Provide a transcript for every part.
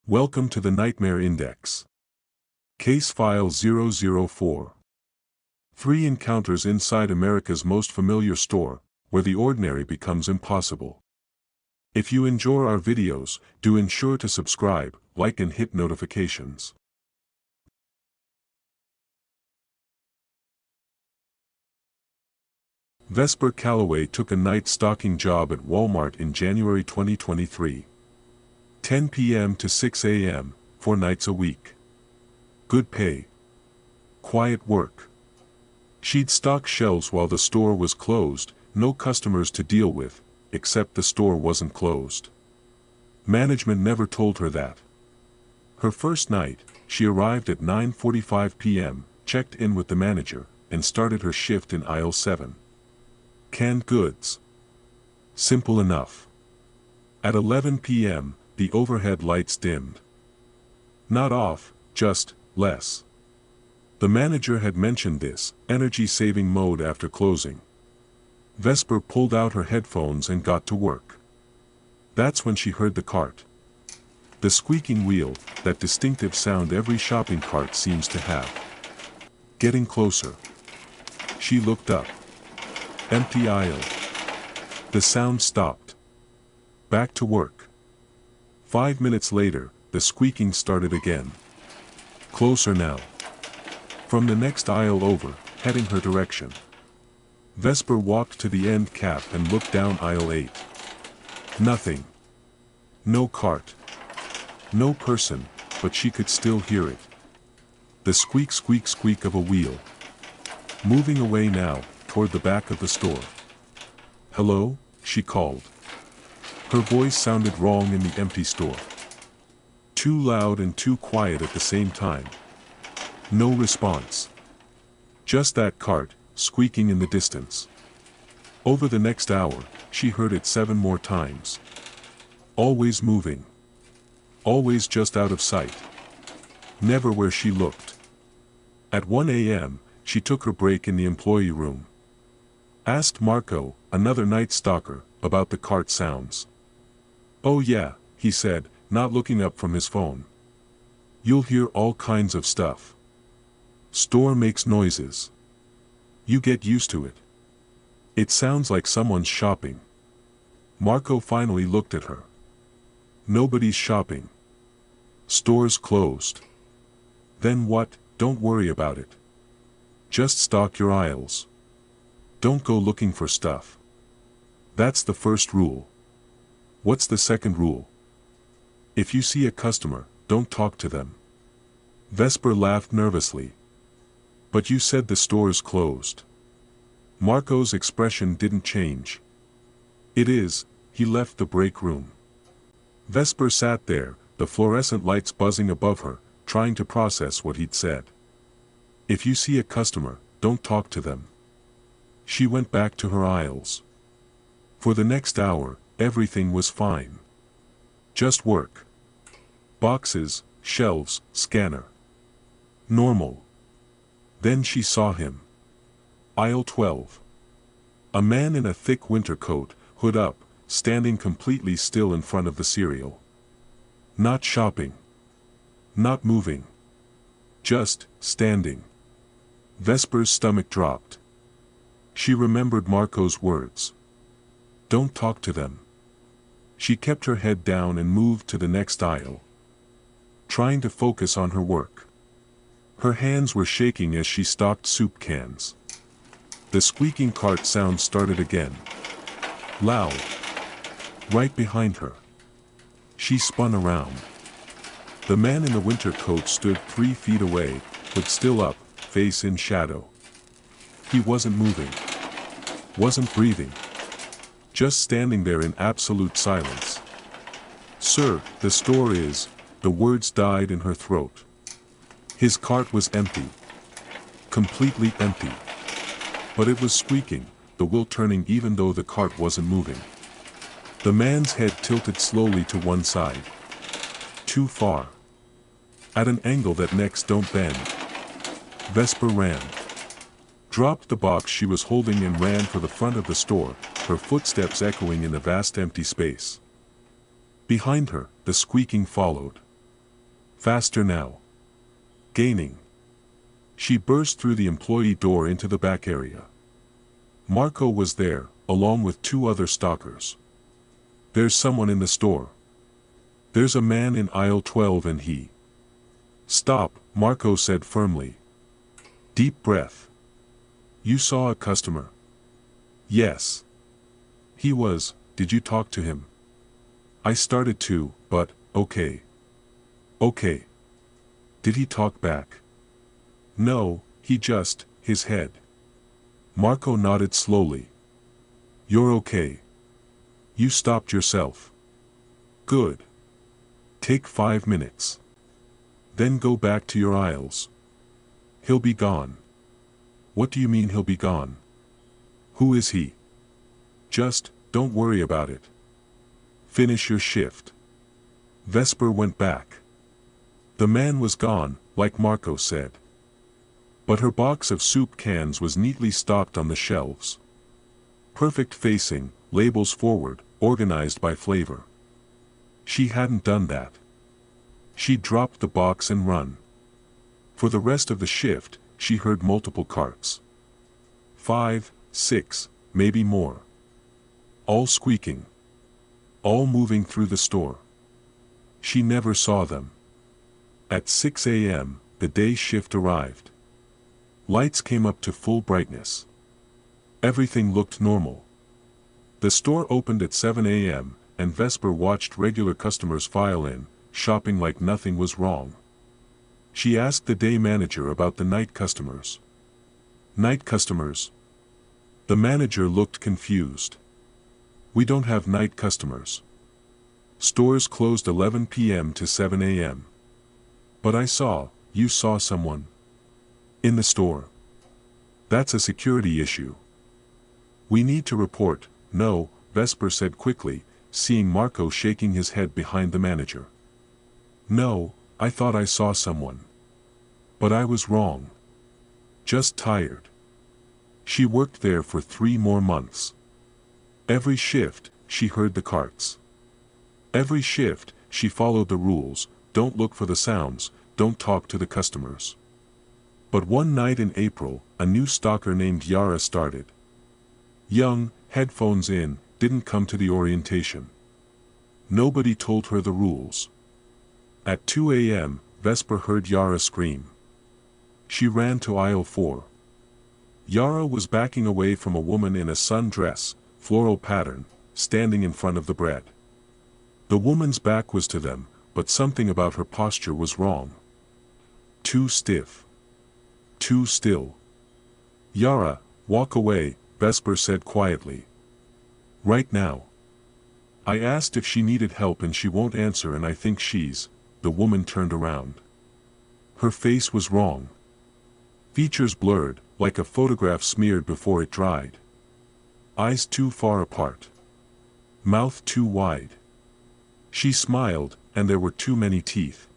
Welcome to the Nightmare Index. Case File 004. 3 Encounters inside America's most familiar store, where the ordinary becomes impossible. If you enjoy our videos, do ensure to subscribe, like and hit notifications. Vesper Calloway took a night stocking job at Walmart in January 2023. 10 p.m. to 6 a.m., 4 nights a week. Good pay. Quiet work. She'd stock shelves while the store was closed, no customers to deal with, except the store wasn't closed. Management never told her that. Her first night, she arrived at 9:45 p.m., checked in with the manager, and started her shift in aisle 7. Canned goods. Simple enough. At 11 p.m., the overhead lights dimmed. Not off, just less. The manager had mentioned this energy-saving mode after closing. Vesper pulled out her headphones and got to work. That's when she heard the cart. The squeaking wheel, that distinctive sound every shopping cart seems to have. Getting closer. She looked up. Empty aisle. The sound stopped. Back to work. 5 minutes later, the squeaking started again. Closer now. From the next aisle over, heading her direction. Vesper walked to the end cap and looked down aisle 8. Nothing. No cart. No person, but she could still hear it. The squeak squeak squeak of a wheel. Moving away now, toward the back of the store. "Hello?" she called. Her voice sounded wrong in the empty store. Too loud and too quiet at the same time. No response. Just that cart, squeaking in the distance. Over the next hour, she heard it 7 more times. Always moving. Always just out of sight. Never where she looked. At 1 a.m., she took her break in the employee room. Asked Marco, another night stalker, about the cart sounds. "Oh yeah," he said, not looking up from his phone. "You'll hear all kinds of stuff. Store makes noises. You get used to it. It sounds like someone's shopping." Marco finally looked at her. "Nobody's shopping. Store's closed." "Then what? Don't worry about it. Just stock your aisles. Don't go looking for stuff. That's the first rule." "What's the second rule?" "If you see a customer, don't talk to them." Vesper laughed nervously. "But you said the store's closed." Marco's expression didn't change. "It is." He left the break room. Vesper sat there, the fluorescent lights buzzing above her, trying to process what he'd said. "If you see a customer, don't talk to them." She went back to her aisles. For the next hour, everything was fine. Just work. Boxes, shelves, scanner. Normal. Then she saw him. Aisle 12. A man in a thick winter coat, hood up, standing completely still in front of the cereal. Not shopping. Not moving. Just standing. Vesper's stomach dropped. She remembered Marco's words. Don't talk to them. She kept her head down and moved to the next aisle, trying to focus on her work. Her hands were shaking as she stocked soup cans. The squeaking cart sound started again. Loud. Right behind her. She spun around. The man in the winter coat stood 3 feet away, but still up, face in shadow. He wasn't moving. Wasn't breathing. Just standing there in absolute silence. "Sir, the store is..." The words died in her throat. His cart was empty. Completely empty. But it was squeaking, the wheel turning even though the cart wasn't moving. The man's head tilted slowly to one side. Too far. At an angle that necks don't bend. Vesper ran. Dropped the box she was holding and ran for the front of the store, her footsteps echoing in the vast empty space. Behind her, the squeaking followed. Faster now. Gaining. She burst through the employee door into the back area. Marco was there, along with two other stalkers. There's someone in the store. There's a man in aisle 12 and he. Stop, Marco said firmly. Deep breath. You saw a customer? Yes. Did you talk to him? I started to, but, okay. Okay. Did he talk back? No, his head. Marco nodded slowly. You're okay. You stopped yourself. Good. Take 5 minutes. Then go back to your aisles. He'll be gone. What do you mean he'll be gone? Who is he? Just, don't worry about it. Finish your shift. Vesper went back. The man was gone, like Marco said. But her box of soup cans was neatly stocked on the shelves. Perfect facing, labels forward, organized by flavor. She hadn't done that. She dropped the box and run. For the rest of the shift, she heard multiple carts. 5, 6, maybe more. All squeaking. All moving through the store. She never saw them. At 6 a.m., the day shift arrived. Lights came up to full brightness. Everything looked normal. The store opened at 7 a.m., and Vesper watched regular customers file in, shopping like nothing was wrong. She asked the day manager about the night customers. Night customers? The manager looked confused. We don't have night customers. Stores closed 11 p.m. to 7 a.m. But you saw someone. In the store. That's a security issue. We need to report. No, Vesper said quickly, seeing Marco shaking his head behind the manager. No, I thought I saw someone. But I was wrong. Just tired. She worked there for 3 more months. Every shift, she heard the carts. Every shift, she followed the rules, don't look for the sounds, don't talk to the customers. But one night in April, a new stalker named Yara started. Young, headphones in, didn't come to the orientation. Nobody told her the rules. At 2 a.m., Vesper heard Yara scream. She ran to aisle 4. Yara was backing away from a woman in a sundress, floral pattern, standing in front of the bread. The woman's back was to them, but something about her posture was wrong. Too stiff. Too still. Yara, walk away, Vesper said quietly. Right now. I asked if she needed help and she won't answer and I think the woman turned around. Her face was wrong. Features blurred, like a photograph smeared before it dried. Eyes too far apart. Mouth too wide. She smiled, and there were too many teeth.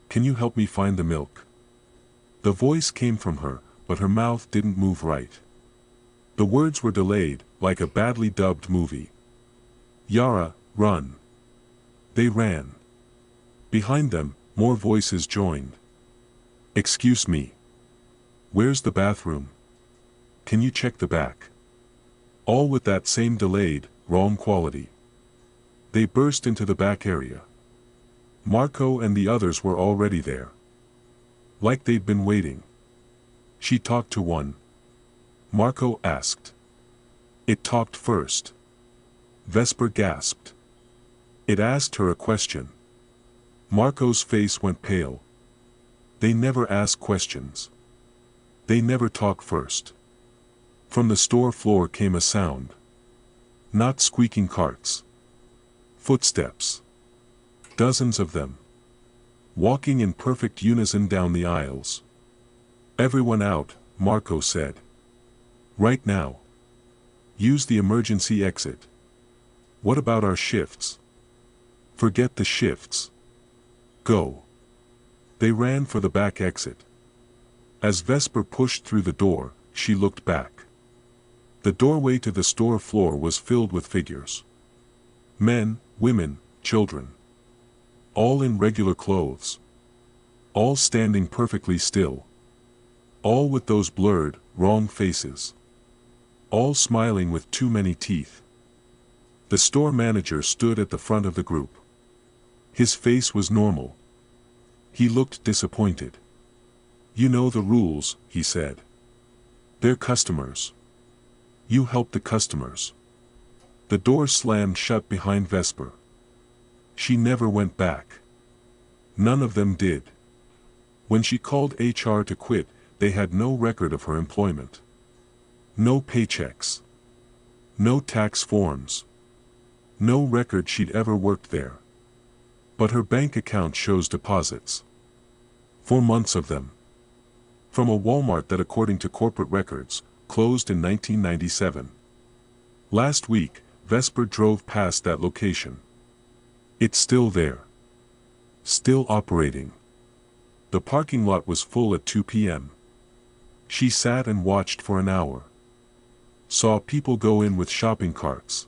Can you help me find the milk? The voice came from her, but her mouth didn't move right. The words were delayed, like a badly dubbed movie. Yara, run. They ran. Behind them, more voices joined. Excuse me. Where's the bathroom? Can you check the back? All with that same delayed, wrong quality. They burst into the back area. Marco and the others were already there. Like they'd been waiting. She talked to one. Marco asked. It talked first. Vesper gasped. It asked her a question. Marco's face went pale. They never ask questions. They never talk first. From the store floor came a sound. Not squeaking carts. Footsteps. Dozens of them. Walking in perfect unison down the aisles. Everyone out, Marco said. Right now. Use the emergency exit. What about our shifts? Forget the shifts. Go. They ran for the back exit. As Vesper pushed through the door, she looked back. The doorway to the store floor was filled with figures. Men, women, children. All in regular clothes. all standing perfectly still. All with those blurred, wrong faces. All smiling with too many teeth. The store manager stood at the front of the group. His face was normal. He looked disappointed. "You know the rules," he said. "They're customers. You help the customers." The door slammed shut behind Vesper. She never went back. None of them did. When she called HR to quit, they had no record of her employment. No paychecks. No tax forms. No record she'd ever worked there. But her bank account shows deposits. 4 months of them. From a Walmart that, according to corporate records, closed in 1997. Last week, Vesper drove past that location. It's still there. Still operating. The parking lot was full at 2 p.m. She sat and watched for an hour. Saw people go in with shopping carts.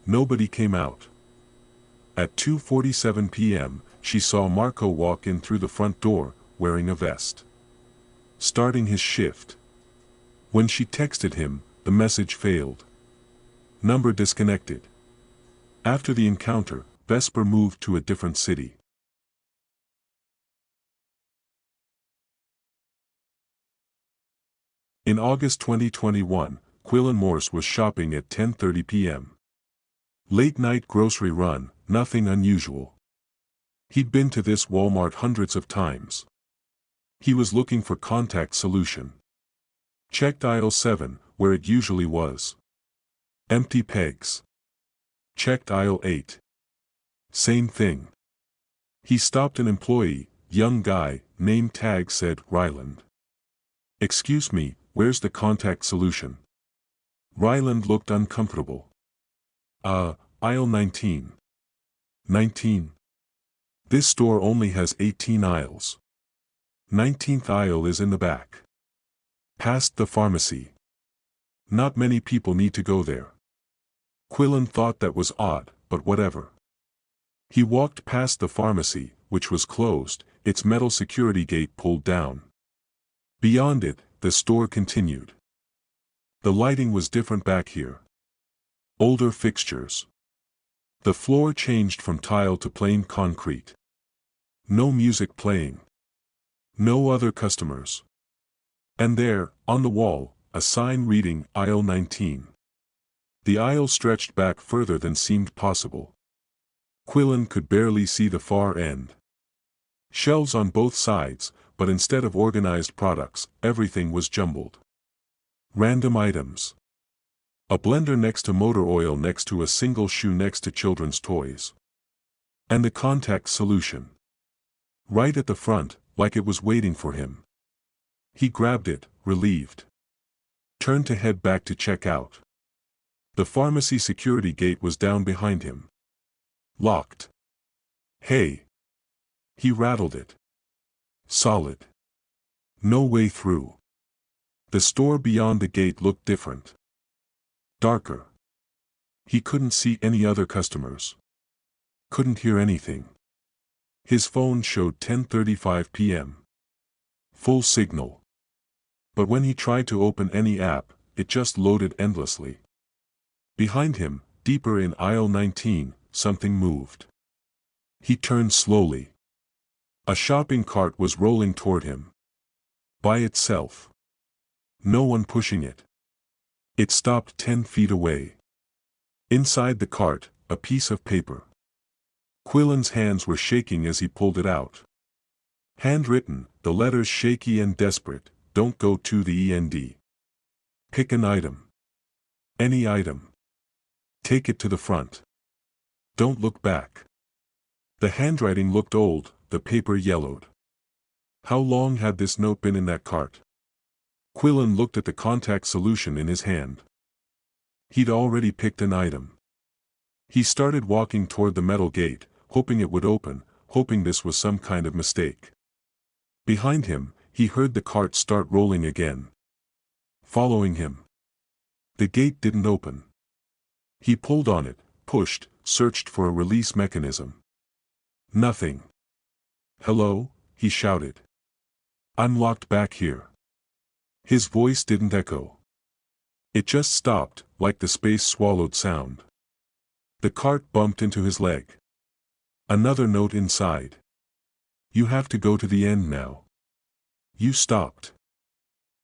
Nobody came out. At 2:47 p.m., she saw Marco walk in through the front door, wearing a vest. Starting his shift. When she texted him, the message failed. Number disconnected. After the encounter, Vesper moved to a different city. In August 2021, Quillen Morse was shopping at 10:30 p.m. Late-night grocery run, nothing unusual. He'd been to this Walmart hundreds of times. He was looking for contact solution. Checked aisle 7, where it usually was. Empty pegs. Checked aisle 8. Same thing. He stopped an employee, young guy, name tag said Ryland. "Excuse me, where's the contact solution?" Ryland looked uncomfortable. Aisle 19. 19. This store only has 18 aisles. 19th aisle is in the back. Past the pharmacy. Not many people need to go there. Quillen thought that was odd, but whatever. He walked past the pharmacy, which was closed, its metal security gate pulled down. Beyond it, the store continued. The lighting was different back here. Older fixtures. The floor changed from tile to plain concrete. No music playing. No other customers. And there, on the wall, a sign reading Aisle 19. The aisle stretched back further than seemed possible. Quillen could barely see the far end. Shelves on both sides, but instead of organized products, everything was jumbled. Random items. A blender next to motor oil next to a single shoe next to children's toys. And the contact solution. Right at the front, like it was waiting for him. He grabbed it, relieved. Turned to head back to check out. The pharmacy security gate was down behind him. Locked. "Hey." He rattled it. Solid. No way through. The store beyond the gate looked different. Darker. He couldn't see any other customers. Couldn't hear anything. His phone showed 10:35 p.m. Full signal. But when he tried to open any app, it just loaded endlessly. Behind him, deeper in aisle 19, something moved. He turned slowly. A shopping cart was rolling toward him. By itself. No one pushing it. It stopped 10 feet away. Inside the cart, a piece of paper. Quillen's hands were shaking as he pulled it out. Handwritten, the letters shaky and desperate, "Don't go to the END. Pick an item. Any item. Take it to the front. Don't look back." The handwriting looked old, the paper yellowed. How long had this note been in that cart? Quillen looked at the contact solution in his hand. He'd already picked an item. He started walking toward the metal gate, hoping it would open, hoping this was some kind of mistake. Behind him, he heard the cart start rolling again. Following him. The gate didn't open. He pulled on it, pushed, searched for a release mechanism. Nothing. "Hello, he shouted. "I'm locked back here." His voice didn't echo. It just stopped, like the space-swallowed sound. The cart bumped into his leg. Another note inside. "You have to go to the end now. You stopped.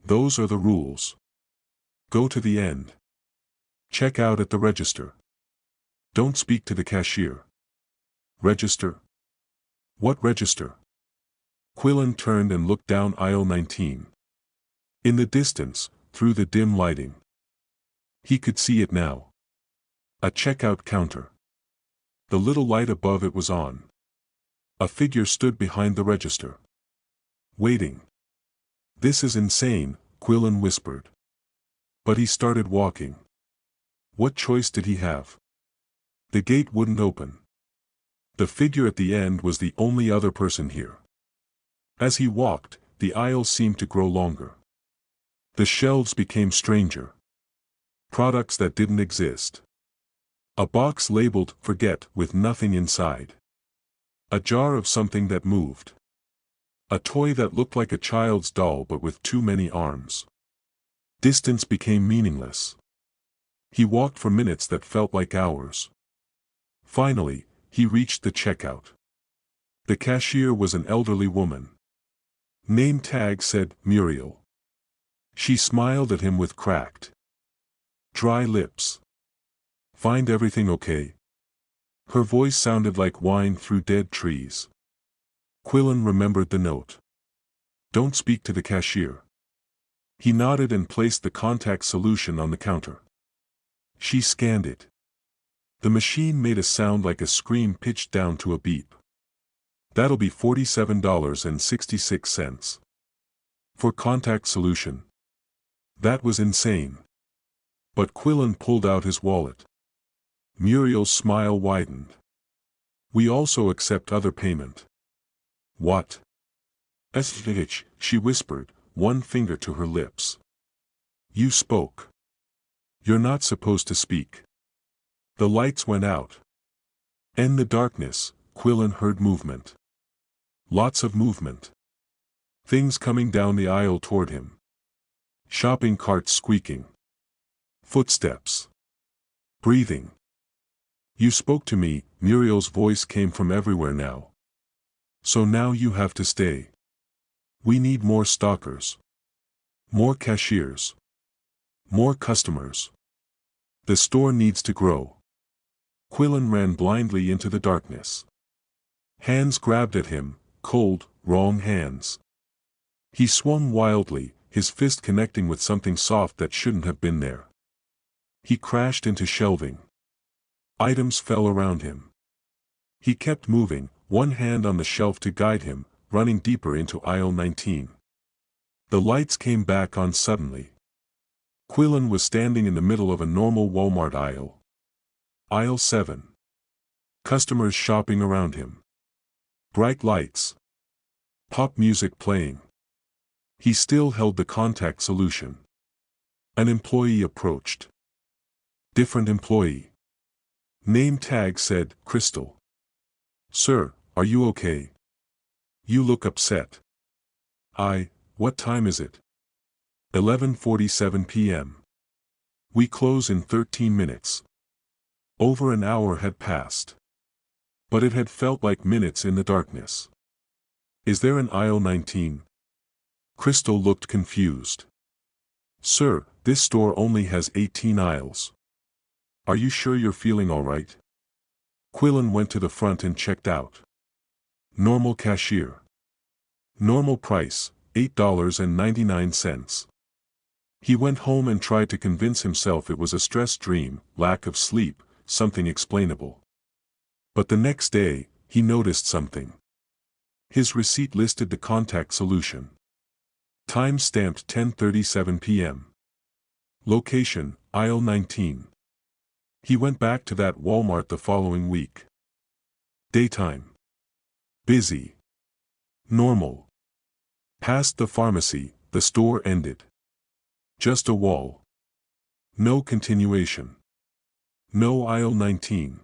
Those are the rules. Go to the end. Check out at the register. Don't speak to the cashier." Register? What register? Quillen turned and looked down aisle 19. In the distance, through the dim lighting. He could see it now. A checkout counter. The little light above it was on. A figure stood behind the register. Waiting. "This is insane," Quillen whispered. But he started walking. What choice did he have? The gate wouldn't open. The figure at the end was the only other person here. As he walked, the aisles seemed to grow longer. The shelves became stranger. Products that didn't exist. A box labeled "Forget" with nothing inside. A jar of something that moved. A toy that looked like a child's doll but with too many arms. Distance became meaningless. He walked for minutes that felt like hours. Finally, he reached the checkout. The cashier was an elderly woman. Name tag said Muriel. She smiled at him with cracked, dry lips. "Find everything okay?" Her voice sounded like whine through dead trees. Quillen remembered the note. "Don't speak to the cashier." He nodded and placed the contact solution on the counter. She scanned it. The machine made a sound like a scream pitched down to a beep. "That'll be $47.66. For contact solution." That was insane. But Quillen pulled out his wallet. Muriel's smile widened. "We also accept other payment." "What?" "SH," she whispered, one finger to her lips. "You spoke. You're not supposed to speak." The lights went out. In the darkness, Quillen heard movement. Lots of movement. Things coming down the aisle toward him. Shopping carts squeaking. Footsteps. Breathing. "You spoke to me," Muriel's voice came from everywhere now. "So now you have to stay. We need more stalkers. More cashiers. More customers. The store needs to grow." Quillen ran blindly into the darkness. Hands grabbed at him, cold, wrong hands. He swung wildly, his fist connecting with something soft that shouldn't have been there. He crashed into shelving. Items fell around him. He kept moving, one hand on the shelf to guide him, running deeper into aisle 19. The lights came back on suddenly. Quillen was standing in the middle of a normal Walmart aisle. Aisle 7. Customers shopping around him. Bright lights. Pop music playing. He still held the contact solution. An employee approached. Different employee. Name tag said, Crystal. "Sir, are you okay? You look upset." What time is it?" 11:47 p.m. "We close in 13 minutes. Over an hour had passed. But it had felt like minutes in the darkness. "Is there an aisle 19? Crystal looked confused. "Sir, this store only has 18 aisles. Are you sure you're feeling alright?" Quillen went to the front and checked out. Normal cashier. Normal price, $8.99. He went home and tried to convince himself it was a stress dream, lack of sleep, something explainable. But the next day, he noticed something. His receipt listed the contact solution. Time stamped 10:37 p.m. Location, aisle 19. He went back to that Walmart the following week. Daytime. Busy. Normal. Past the pharmacy, the store ended. Just a wall. No continuation. No aisle 19.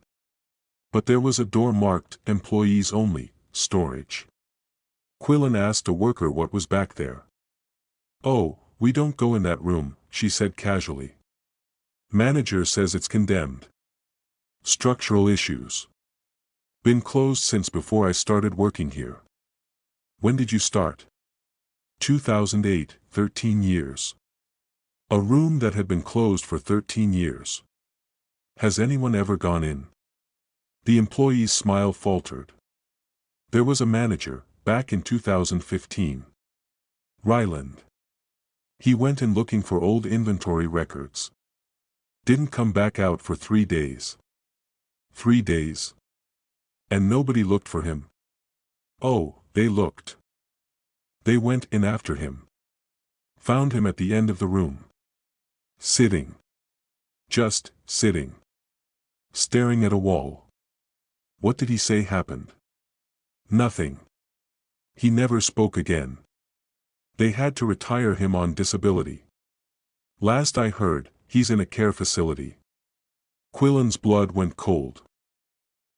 But there was a door marked, Employees Only, Storage. Quillen asked a worker what was back there. "Oh, we don't go in that room," she said casually. "Manager says it's condemned. Structural issues. Been closed since before I started working here." "When did you start?" 2008, 13 years. A room that had been closed for 13 years. Has anyone ever gone in? The employee's smile faltered. There was a manager, back in 2015. Ryland. He went in looking for old inventory records. Didn't come back out for 3 days. 3 days? And nobody looked for him? Oh, they looked. They went in after him. Found him at the end of the room. Sitting. Just sitting. Staring at a wall. What did he say happened? Nothing. He never spoke again. They had to retire him on disability. Last I heard, he's in a care facility. Quillen's blood went cold.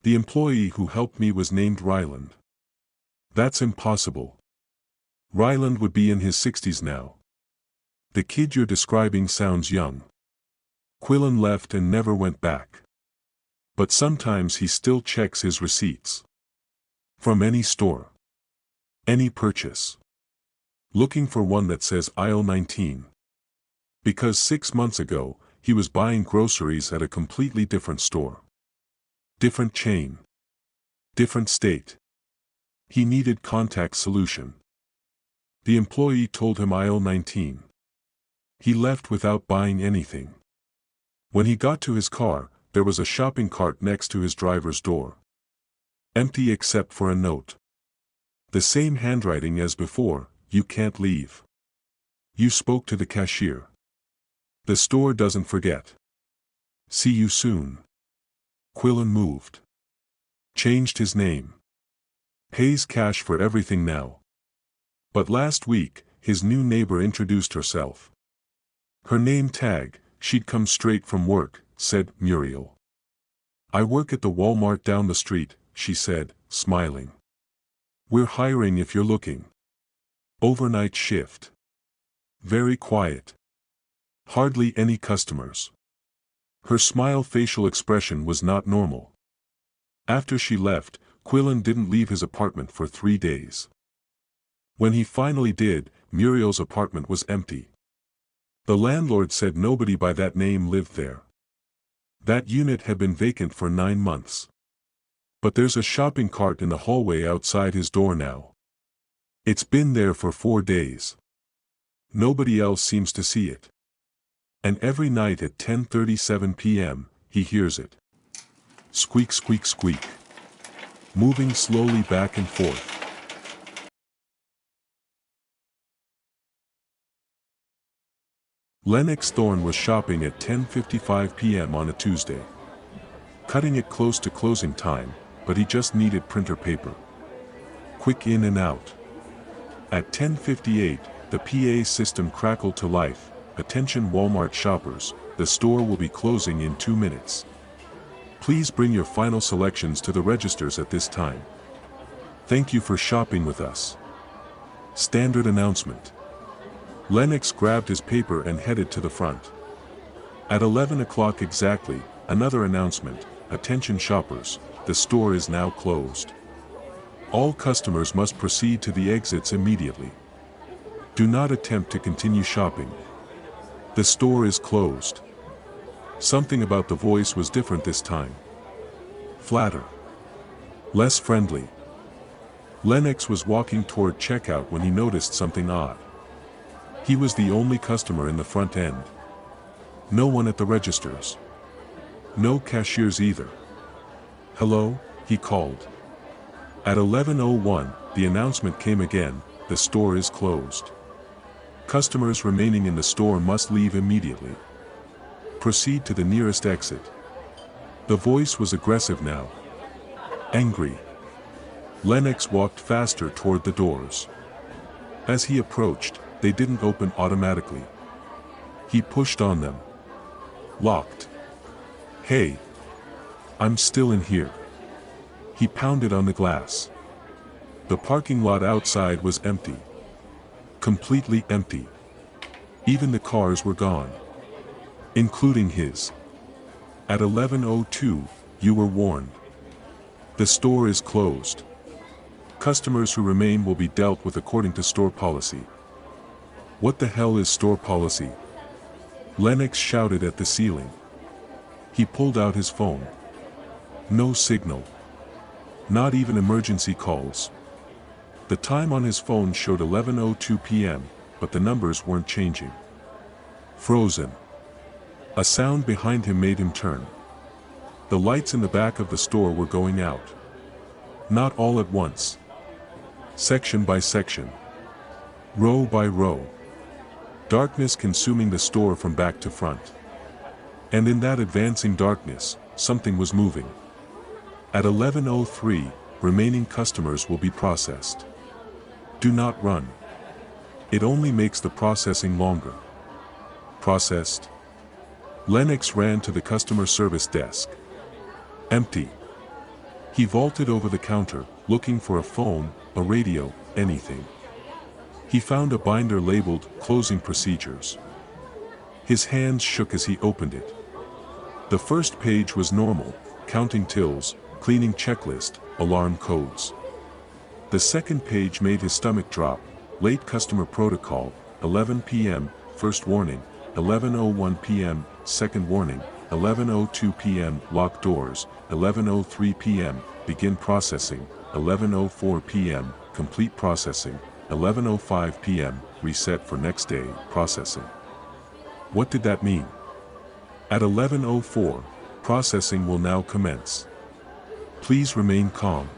The employee who helped me was named Ryland. That's impossible. Ryland would be in his 60s now. The kid you're describing sounds young. Quillen left and never went back. But sometimes he still checks his receipts. From any store. Any purchase. Looking for one that says aisle 19. Because 6 months ago, he was buying groceries at a completely different store. Different chain. Different state. He needed contact solution. The employee told him aisle 19. He left without buying anything. When he got to his car, there was a shopping cart next to his driver's door. Empty except for a note. The same handwriting as before, "You can't leave. You spoke to the cashier. The store doesn't forget. See you soon." Quillen moved. Changed his name. Pays cash for everything now. But last week, his new neighbor introduced herself. Her name tag, she'd come straight from work, said Muriel. "I work at the Walmart down the street," she said, smiling. "We're hiring if you're looking. Overnight shift. Very quiet. Hardly any customers." Her facial expression was not normal. After she left, Quillen didn't leave his apartment for 3 days. When he finally did, Muriel's apartment was empty. The landlord said nobody by that name lived there. That unit had been vacant for 9 months. But there's a shopping cart in the hallway outside his door now. It's been there for 4 days. Nobody else seems to see it. And every night at 10:37 p.m., he hears it. Squeak, squeak, squeak. Moving slowly back and forth. Lennox Thorne was shopping at 10:55 p.m. on a Tuesday. Cutting it close to closing time, but he just needed printer paper. Quick in and out. At 10:58, the PA system crackled to life. "Attention Walmart shoppers, the store will be closing in 2 minutes. Please bring your final selections to the registers at this time. Thank you for shopping with us." Standard announcement. Lennox grabbed his paper and headed to the front. At 11 o'clock exactly, another announcement. "Attention shoppers, the store is now closed. All customers must proceed to the exits immediately. Do not attempt to continue shopping. The store is closed." Something about the voice was different this time. Flatter. Less friendly. Lennox was walking toward checkout when he noticed something odd. He was the only customer in the front end. No one at the registers. No cashiers either. "Hello?" he called. At 11:01, the announcement came again, "The store is closed. Customers remaining in the store must leave immediately. Proceed to the nearest exit." The voice was aggressive now. Angry. Lennox walked faster toward the doors. As he approached, they didn't open automatically. He pushed on them. Locked. "Hey! I'm still in here." He pounded on the glass. The parking lot outside was empty. Completely empty. Even the cars were gone. Including his. At 11:02, you were warned. The store is closed. Customers who remain will be dealt with according to store policy. What the hell is store policy? Lennox shouted at the ceiling. He pulled out his phone. No signal. Not even emergency calls. The time on his phone showed 11:02 p.m., but the numbers weren't changing. Frozen. A sound behind him made him turn. The lights in the back of the store were going out. Not all at once. Section by section. Row by row. Darkness consuming the store from back to front. And in that advancing darkness, something was moving. At 11:03, remaining customers will be processed. Do not run. It only makes the processing longer. Processed. Lennox ran to the customer service desk. Empty. He vaulted over the counter, looking for a phone, a radio, anything. He found a binder labeled "Closing Procedures." His hands shook as he opened it. The first page was normal, counting tills, cleaning checklist, alarm codes. The second page made his stomach drop. Late customer protocol, 11 p.m., first warning, 11:01 p.m., second warning, 11:02 p.m., lock doors, 11:03 p.m., begin processing, 11:04 p.m., complete processing, 11:05 p.m., reset for next day, processing. What did that mean? At 11:04, processing will now commence. Please remain calm.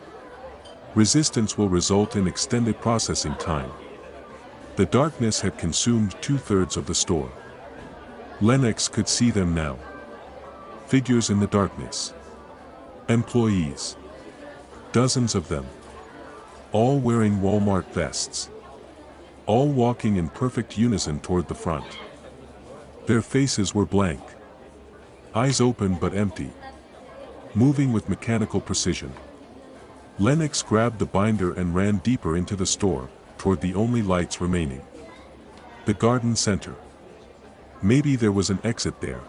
Resistance will result in extended processing time. The darkness had consumed 2/3 of the store. Lennox could see them now. Figures in the darkness. Employees. Dozens of them. All wearing Walmart vests. All walking in perfect unison toward the front. Their faces were blank. Eyes open but empty. Moving with mechanical precision. Lennox grabbed the binder and ran deeper into the store, toward the only lights remaining. The garden center. Maybe there was an exit there.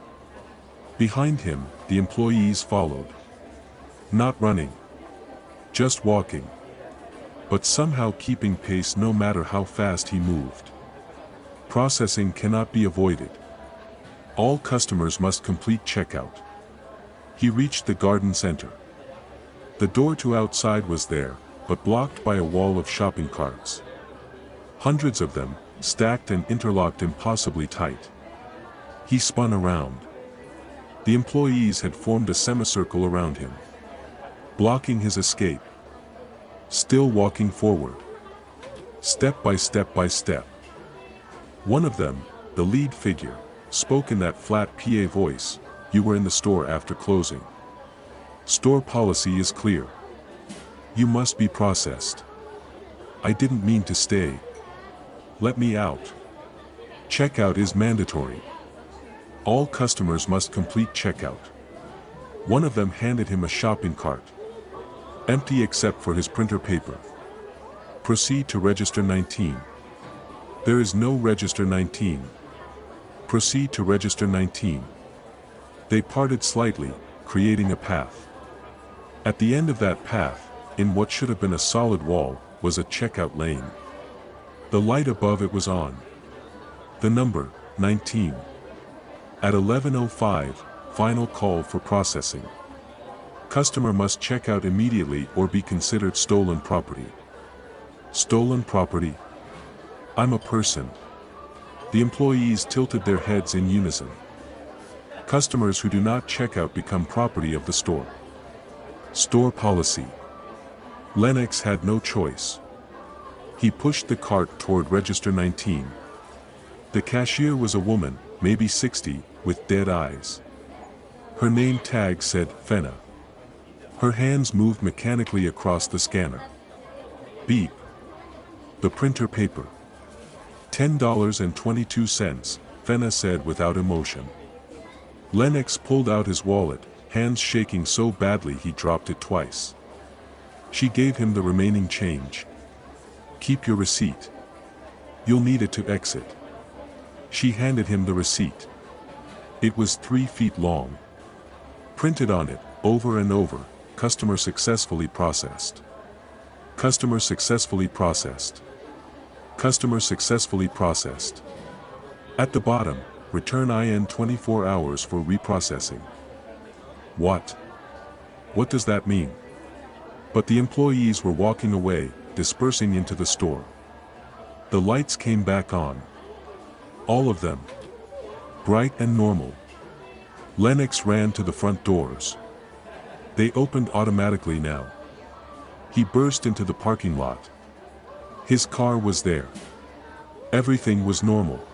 Behind him, the employees followed. Not running. Just walking. But somehow keeping pace no matter how fast he moved. Processing cannot be avoided. All customers must complete checkout. He reached the garden center. The door to outside was there, but blocked by a wall of shopping carts. Hundreds of them, stacked and interlocked impossibly tight. He spun around. The employees had formed a semicircle around him, blocking his escape. Still walking forward. Step by step by step. One of them, the lead figure, spoke in that flat PA voice, "You were in the store after closing. Store policy is clear. You must be processed. I didn't mean to stay. Let me out. Checkout is mandatory. All customers must complete checkout." One of them handed him a shopping cart. Empty except for his printer paper. Proceed to register 19. There is no register 19. Proceed to register 19. They parted slightly, creating a path. At the end of that path, in what should have been a solid wall, was a checkout lane. The light above it was on. The number, 19. At 11:05, final call for processing. Customer must check out immediately or be considered stolen property. Stolen property? I'm a person. The employees tilted their heads in unison. Customers who do not check out become property of the store. Store policy. Lennox had no choice. He pushed the cart toward register 19. The cashier was a woman, maybe 60, with dead eyes. Her name tag said Fenna. Her hands moved mechanically across the scanner. Beep. The printer paper. $10.22, Fenna said without emotion. Lennox pulled out his wallet, hands shaking so badly he dropped it twice. She gave him the remaining change. Keep your receipt. You'll need it to exit. She handed him the receipt. It was 3 feet long. Printed on it, over and over, customer successfully processed. Customer successfully processed. Customer successfully processed. At the bottom, return in 24 hours for reprocessing. What? What does that mean? But the employees were walking away, dispersing into the store. The lights came back on. All of them. Bright and normal. Lennox ran to the front doors. They opened automatically now. He burst into the parking lot. His car was there. Everything was normal.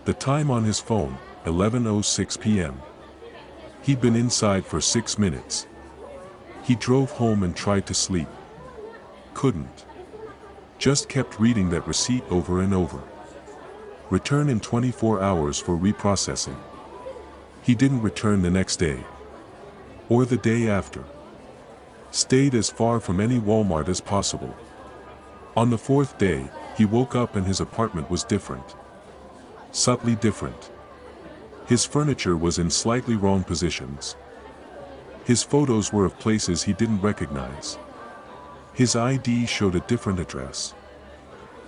The time on his phone, 11:06 p.m. He'd been inside for 6 minutes. He drove home and tried to sleep. Couldn't. Just kept reading that receipt over and over. Return in 24 hours for reprocessing. He didn't return the next day. Or the day after. Stayed as far from any Walmart as possible. On the 4th day, he woke up and his apartment was different. Subtly different. His furniture was in slightly wrong positions. His photos were of places he didn't recognize. His ID showed a different address.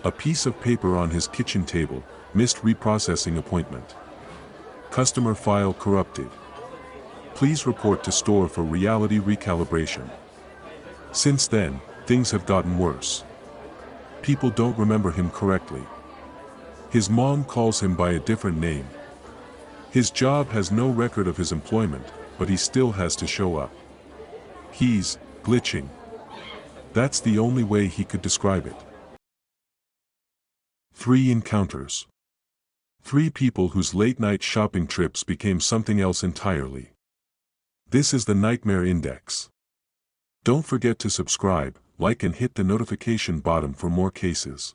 A piece of paper on his kitchen table, missed reprocessing appointment. Customer file corrupted. Please report to store for reality recalibration. Since then, things have gotten worse. People don't remember him correctly. His mom calls him by a different name. His job has no record of his employment, but he still has to show up. He's glitching. That's the only way he could describe it. 3 encounters. 3 people whose late-night shopping trips became something else entirely. This is the Nightmare Index. Don't forget to subscribe, like and hit the notification button for more cases.